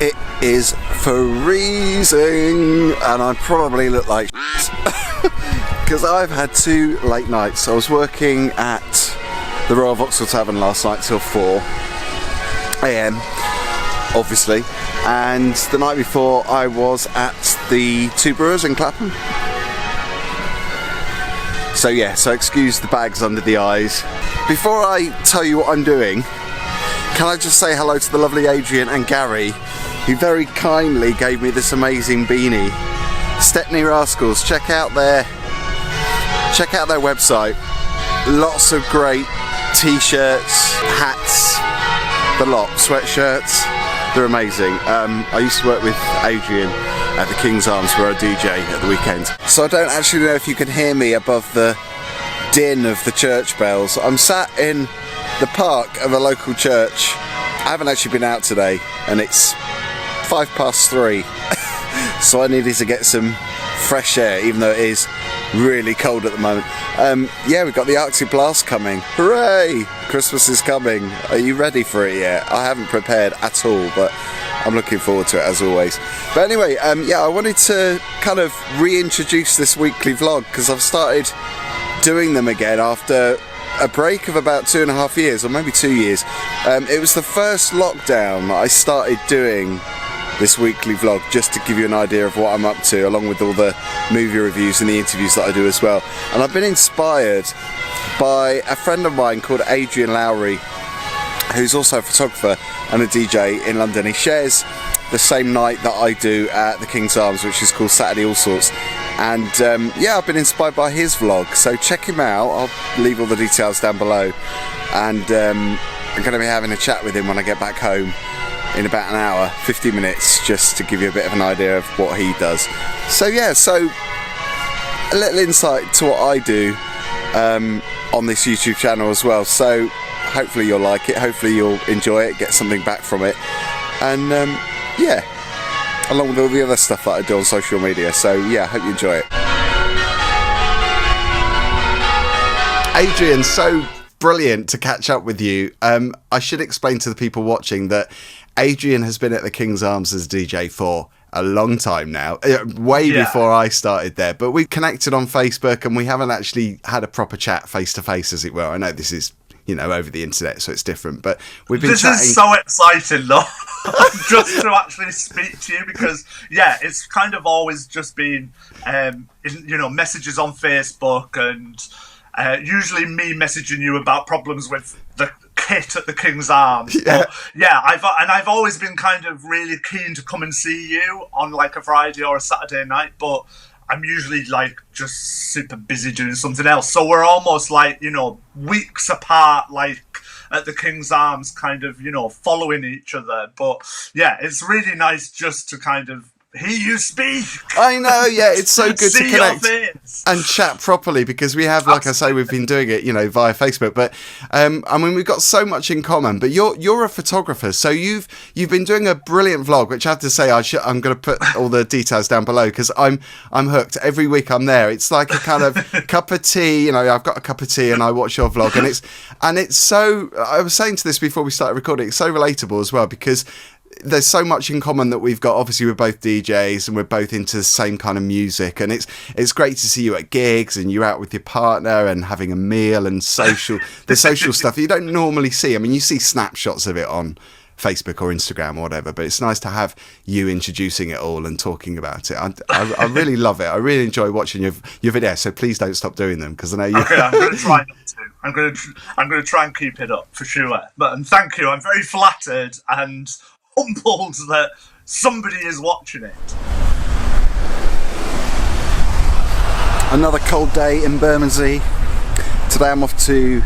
It is freezing, and I probably look like because I've had 2 late nights. I was working at the Royal Vauxhall Tavern last night till 4 AM, obviously, and the night before I was at the Two Brewers in Clapham. So yeah, so excuse the bags under the eyes. Before I tell you what I'm doing, can I just say hello to the lovely Adrian and Gary, who very kindly gave me this amazing beanie. STEPNEY RASCALS, check out their website. Lots of great t-shirts, hats, the lot, sweatshirts. They're amazing. I used to work with Adrian at the King's Arms where I DJ at the weekend. So I don't actually know if you can hear me above the din of the church bells. I'm sat in the park of a local church. I haven't actually been out today, and it's 3:05. So I needed to get some fresh air, even though it is really cold at the moment. Yeah, we've got the Arctic Blast coming. Hooray! Christmas is coming. Are you ready for it yet? I haven't prepared at all, but I'm looking forward to it as always. But anyway, yeah, I wanted to kind of reintroduce this weekly vlog because I've started doing them again after a break of about 2.5 years, or maybe 2 years. It was the first lockdown that I started doing this weekly vlog, just to give you an idea of what I'm up to, along with all the movie reviews and the interviews that I do as well. And I've been inspired by a friend of mine called Adrian Lourie, who's also a photographer and a DJ in London. He shares the same night that I do at the King's Arms, which is called Saturday All Sorts. And yeah, I've been inspired by his vlog, so check him out. I'll leave all the details down below. And I'm going to be having a chat with him when I get back home in about an hour, 50 minutes, just to give you a bit of an idea of what he does. So yeah, so a little insight to what I do on this YouTube channel as well. So hopefully you'll like it, hopefully you'll enjoy it, get something back from it, and yeah, along with all the other stuff that I do on social media. So yeah, hope you enjoy it. Adrian, so brilliant to catch up with you. I should explain to the people watching that Adrian has been at the King's Arms as DJ for a long time now, way before I started there, but we connected on Facebook and we haven't actually had a proper chat face to face, as it were. I know this is, you know, over the internet, so it's different, but we've been chatting. This is so exciting though, just to actually speak to you, because yeah, it's kind of always just been you know, messages on Facebook, and usually me messaging you about problems with the kit at the King's Arms. Yeah. But yeah, I've always been kind of really keen to come and see you on like a Friday or a Saturday night, but I'm usually like just super busy doing something else. So we're almost like, you know, weeks apart, like at the King's Arms, kind of, you know, following each other. But yeah, it's really nice just to kind of hear you speak. I know, yeah, it's so good to connect and chat properly, because we have, like I say, we've been doing it, you know, via Facebook, but I mean, we've got so much in common. But you're a photographer, so you've been doing a brilliant vlog, which I have to say I'm going to put all the details down below, because I'm hooked. Every week I'm there. It's like a kind of cup of tea, you know, I've got a cup of tea and I watch your vlog, and it's so, I was saying to this before we started recording, it's so relatable as well, because there's so much in common that we've got. Obviously, we're both DJs and we're both into the same kind of music, and it's great to see you at gigs and you're out with your partner and having a meal and the social stuff you don't normally see. I mean, you see snapshots of it on Facebook or Instagram or whatever, but it's nice to have you introducing it all and talking about it. I really love it. I really enjoy watching your videos, so please don't stop doing them, because I know you. Okay, I'm going to try not to. I'm going to try and keep it up for sure. But thank you. I'm very flattered and humbled that somebody is watching it. Another cold day in Bermondsey. Today I'm off to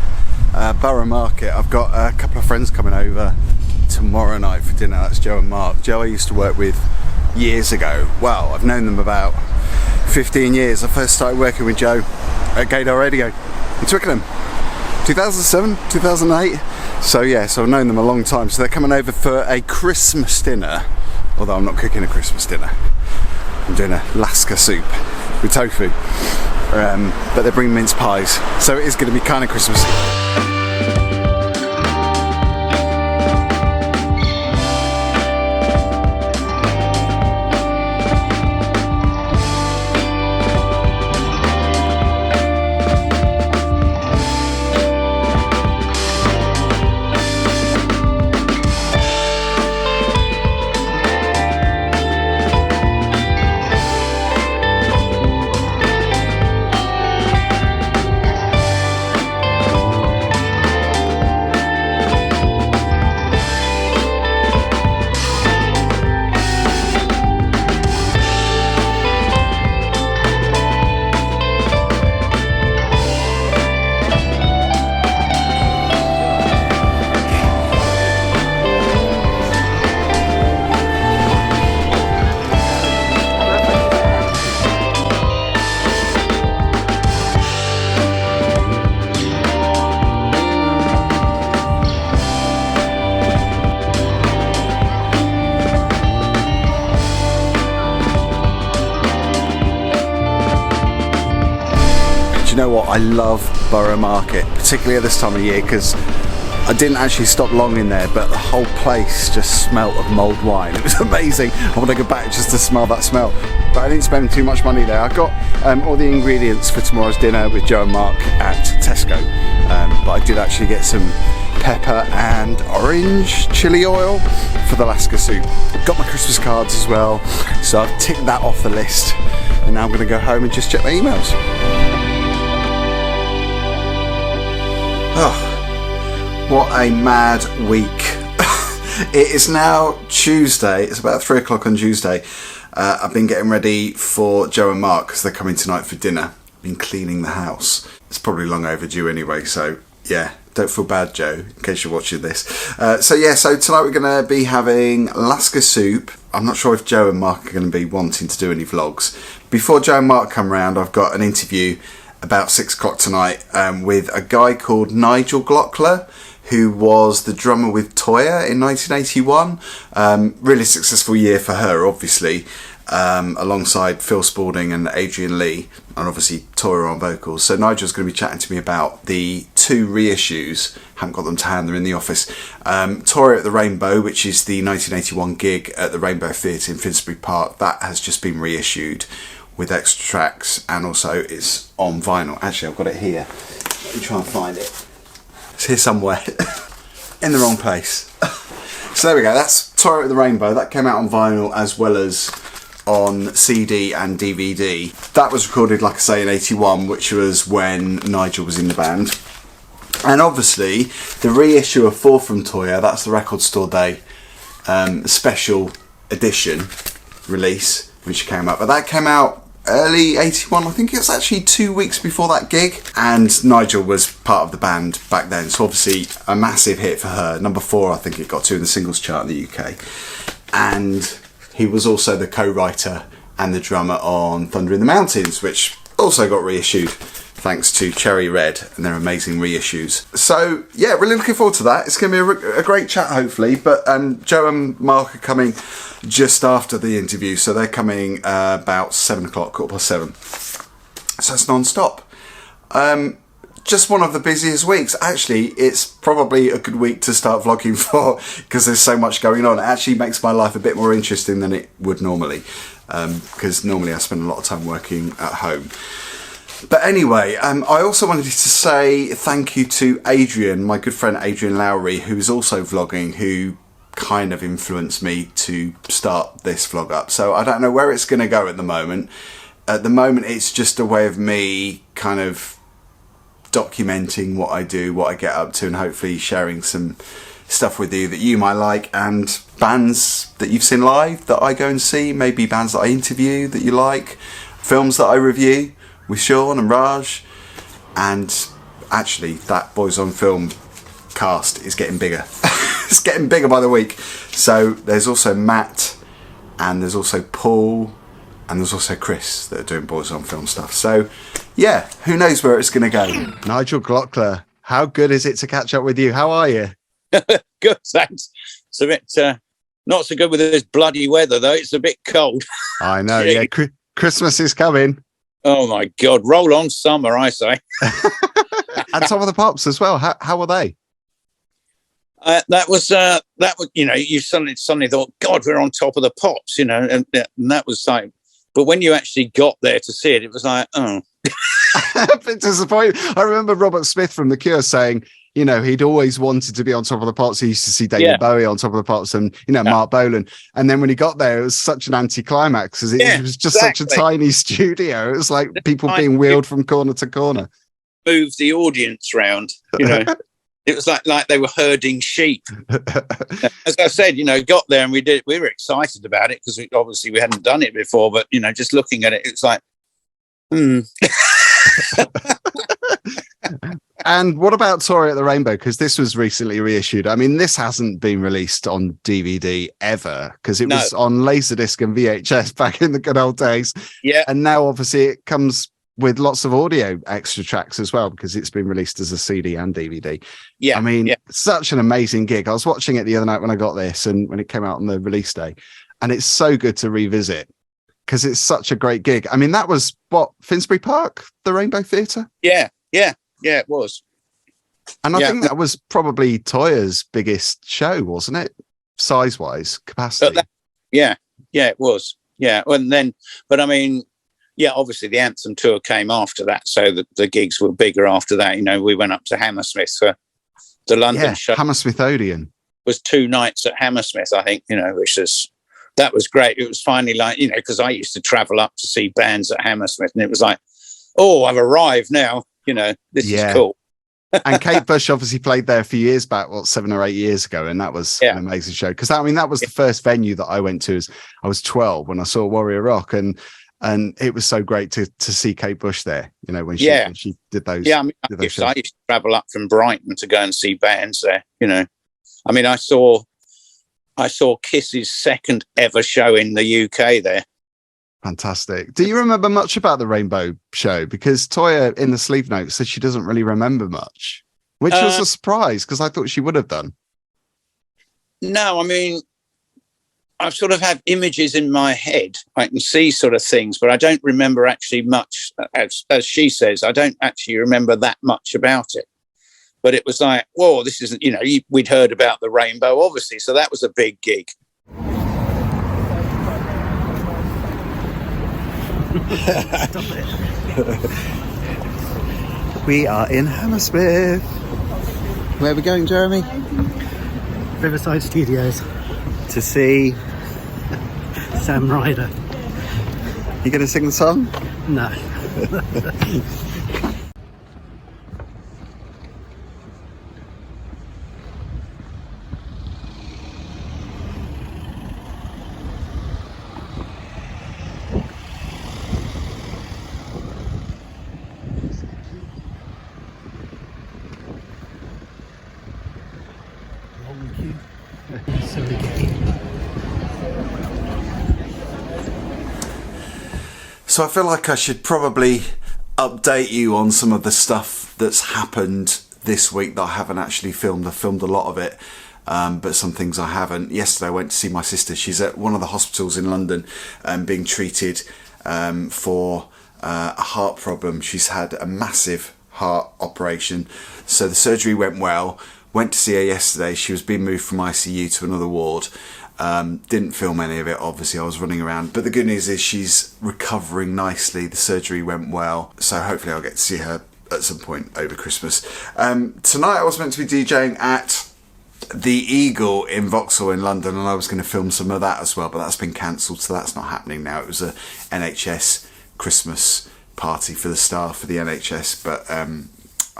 Borough Market. I've got a couple of friends coming over tomorrow night for dinner. That's Joe and Mark. Joe I used to work with years ago. Well, I've known them about 15 years. I first started working with Joe at Gaydar Radio in Twickenham, 2007, 2008. So yeah, so I've known them a long time. So they're coming over for a Christmas dinner, although I'm not cooking a Christmas dinner. I'm doing a Laska soup with tofu, but they bring mince pies, so it is going to be kind of Christmassy. you know what? I love Borough Market, particularly at this time of year, because I didn't actually stop long in there, but the whole place just smelt of mulled wine. It was amazing. I want to go back just to smell that smell. But I didn't spend too much money there. I got all the ingredients for tomorrow's dinner with Joe and Mark at Tesco. But I did actually get some pepper and orange chili oil for the Alaska soup. Got my Christmas cards as well, so I've ticked that off the list. And now I'm going to go home and just check my emails. Oh. What a mad week. It is now Tuesday. It's about 3 o'clock on Tuesday. I've been getting ready for Joe and Mark because they're coming tonight for dinner. I've been cleaning the house. It's probably long overdue anyway, so yeah, don't feel bad, Joe, in case you're watching this. So tonight we're going to be having Alaska soup. I'm not sure if Joe and Mark are going to be wanting to do any vlogs. Before Joe and Mark come round, I've got an interview about 6 o'clock tonight with a guy called Nigel Glockler, who was the drummer with Toyah in 1981. Really successful year for her, obviously, alongside Phil Spalding and Adrian Lourie, and obviously Toyah on vocals. So Nigel's going to be chatting to me about the 2 reissues. Haven't got them to hand, they're in the office. Toyah at the Rainbow, which is the 1981 gig at the Rainbow Theatre in Finsbury Park, that has just been reissued with extra tracks, and also it's on vinyl. Actually, I've got it here. Let me try and find it. It's here somewhere. In the wrong place. So there we go, that's Toyah at the Rainbow. That came out on vinyl as well as on CD and DVD. That was recorded, like I say, in 81, which was when Nigel was in the band. And obviously, the reissue of 4 from Toyah, that's the Record Store Day special edition release, which came out. But that came out early 81, I think it was actually 2 weeks before that gig, and Nigel was part of the band back then, so obviously a massive hit for her. Number 4 I think it got to in the singles chart in the UK, and he was also the co-writer and the drummer on Thunder in the Mountains, which also got reissued thanks to Cherry Red and their amazing reissues. So yeah, really looking forward to that. It's going to be a great chat hopefully, but Joe and Mark are coming just after the interview, so they're coming about 7 o'clock, 7:15. So it's non-stop. Just one of the busiest weeks. Actually, it's probably a good week to start vlogging for, because there's so much going on. It actually makes my life a bit more interesting than it would normally, because normally I spend a lot of time working at home. But anyway, I also wanted to say thank you to Adrian, my good friend Adrian Lourie, who is also vlogging, who kind of influenced me to start this vlog up. So I don't know where it's going to go at the moment. At the moment, it's just a way of me kind of documenting what I do, what I get up to, and hopefully sharing some stuff with you that you might like, and bands that you've seen live that I go and see, maybe bands that I interview that you like, films that I review with Sean and Raj. And actually that Boys on Film cast is getting bigger. It's getting bigger by the week. So there's also Matt, and there's also Paul, and there's also Chris that are doing Boys on Film stuff. So yeah, who knows where it's going to go. Nigel Glockler, how good is it to catch up with you? How are you? Good, thanks. It's a bit not so good with this bloody weather though. It's a bit cold. I know, yeah. Christmas is coming. Oh my God, roll on summer, I say. And some of the Pops as well. How were they? That was, you know, you suddenly thought, God, we're on top of the Pops, you know, and that was like, but when you actually got there to see it, it was like, oh. A bit disappointing. I remember Robert Smith from The Cure saying, you know, he'd always wanted to be on top of the Pops. He used to see David Bowie on top of the Pops, and, you know, Mark Bolan. And then when he got there, it was such an anticlimax, because it was just such a tiny studio. It was like people being wheeled from corner to corner. Move the audience round, you know. It was like they were herding sheep. As I said, you know, got there and we were excited about it, because obviously we hadn't done it before, but, you know, just looking at it, it's like, And what about Toyah at the Rainbow? Because this was recently reissued. I mean, this hasn't been released on DVD ever, because it was on Laserdisc and VHS back in the good old days. Yeah. And now obviously it comes with lots of audio extra tracks as well, because it's been released as a CD and DVD. Yeah. I mean, such an amazing gig. I was watching it the other night when I got this, and when it came out on the release day, and it's so good to revisit. because it's such a great gig. I mean, that was what, Finsbury Park, the Rainbow Theatre? Yeah, it was. And I think that was probably Toya's biggest show, wasn't it? Size-wise, capacity. It was. Yeah, and then, but I mean, yeah, obviously the Anthem tour came after that, so the gigs were bigger after that. You know, we went up to Hammersmith for the London show. Hammersmith Odeon. Was 2 nights at Hammersmith, I think, you know, that was great. It was finally like, you know, because I used to travel up to see bands at Hammersmith, and it was like, oh, I've arrived now, you know, this is cool. And Kate Bush obviously played there a few years back, 7 or 8 years ago, and that was an amazing show. Because that was the first venue that I went to as I was 12 when I saw Warrior Rock, and it was so great to see Kate Bush there. You know, when she did those. Yeah, I mean, I used to travel up from Brighton to go and see bands there. You know, I mean, I saw Kiss's second ever show in the UK there. Fantastic. Do you remember much about the Rainbow show? Because Toya in the sleeve notes said she doesn't really remember much, which was a surprise because I thought she would have done. No, I mean, I sort of have images in my head. I can see sort of things, but I don't remember actually much. As she says, I don't actually remember that much about it. But it was like, whoa, this isn't, you know, we'd heard about the Rainbow, obviously. So that was a big gig. We are in Hammersmith. Where are we going, Jeremy? Riverside Studios. To see Sam Ryder. You going to sing the song? No. So I feel like I should probably update you on some of the stuff that's happened this week that I haven't actually filmed. I filmed a lot of it, but some things I haven't. Yesterday I went to see my sister. She's at one of the hospitals in London being treated for a heart problem. She's had a massive heart operation. So the surgery went well. Went to see her yesterday. She was being moved from ICU to another ward. Didn't film any of it, obviously. I was running around. But the good news is she's recovering nicely. The surgery went well. So hopefully I'll get to see her at some point over Christmas. Tonight I was meant to be DJing at the Eagle in Vauxhall in London, and I was going to film some of that as well, but that's been cancelled, so that's not happening now. It was a NHS Christmas party for the staff for the NHS, but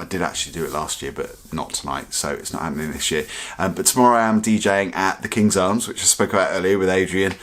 I did actually do it last year, but not tonight, so it's not happening this year. But tomorrow I am DJing at the King's Arms, which I spoke about earlier with Adrian,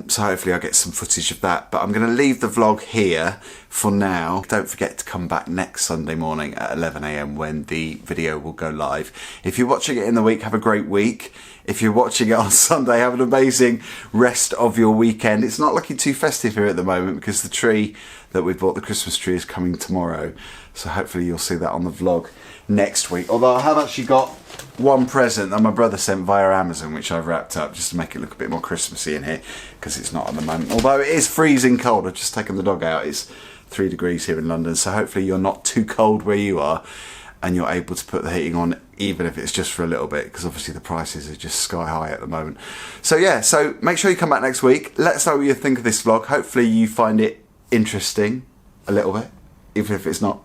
so hopefully I'll get some footage of that. But I'm going to leave the vlog here for now. Don't forget to come back next Sunday morning at 11 AM when the video will go live. If you're watching it in the week, have a great week. If you're watching it on Sunday, have an amazing rest of your weekend. It's not looking too festive here at the moment because the tree that we bought, the Christmas tree, is coming tomorrow. So hopefully you'll see that on the vlog next week. Although I have actually got one present that my brother sent via Amazon, which I've wrapped up just to make it look a bit more Christmassy in here, because it's not at the moment. Although it is freezing cold. I've just taken the dog out. It's 3 degrees here in London. So hopefully you're not too cold where you are and you're able to put the heating on, even if it's just for a little bit, because obviously the prices are just sky high at the moment. So yeah, so make sure you come back next week. Let us know what you think of this vlog. Hopefully you find it interesting a little bit, even if it's not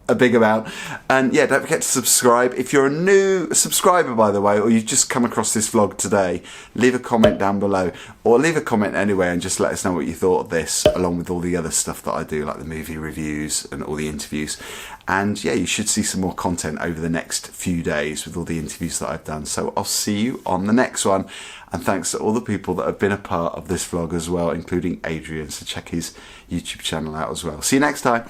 a big amount. And yeah, don't forget to subscribe. If you're a new subscriber, by the way, or you've just come across this vlog today, leave a comment down below, or leave a comment anyway and just let us know what you thought of this, along with all the other stuff that I do, like the movie reviews and all the interviews. And yeah, you should see some more content over the next few days with all the interviews that I've done. So I'll see you on the next one. And thanks to all the people that have been a part of this vlog as well, including Adrian. So check his YouTube channel out as well. See you next time.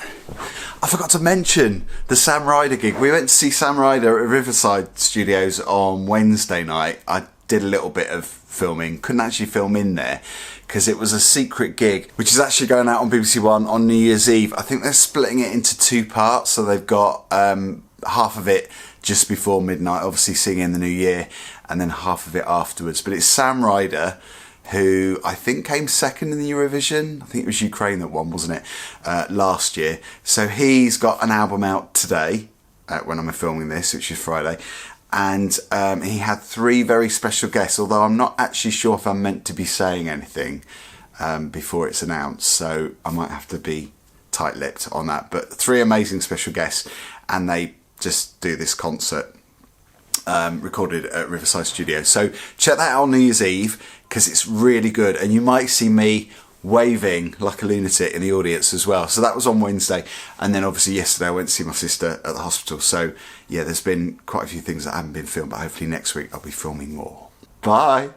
I forgot to mention the Sam Ryder gig. We went to see Sam Ryder at Riverside Studios on Wednesday night. I did a little bit of filming. Couldn't actually film in there because it was a secret gig, which is actually going out on BBC One on New Year's Eve. I think they're splitting it into 2 parts. So they've got half of it just before midnight, obviously singing the New Year, and then half of it afterwards. But it's Sam Ryder, who I think came second in the Eurovision. I think it was Ukraine that won, wasn't it, last year. So he's got an album out today, when I'm filming this, which is Friday. And he had 3 very special guests, although I'm not actually sure if I'm meant to be saying anything before it's announced. So I might have to be tight-lipped on that. But 3 amazing special guests, and they just do this concert recorded at Riverside Studio. So check that out on New Year's Eve, because it's really good, and you might see me waving like a lunatic in the audience as well. So that was on Wednesday, and then obviously yesterday I went to see my sister at the hospital. So yeah, there's been quite a few things that haven't been filmed, but hopefully next week I'll be filming more. Bye.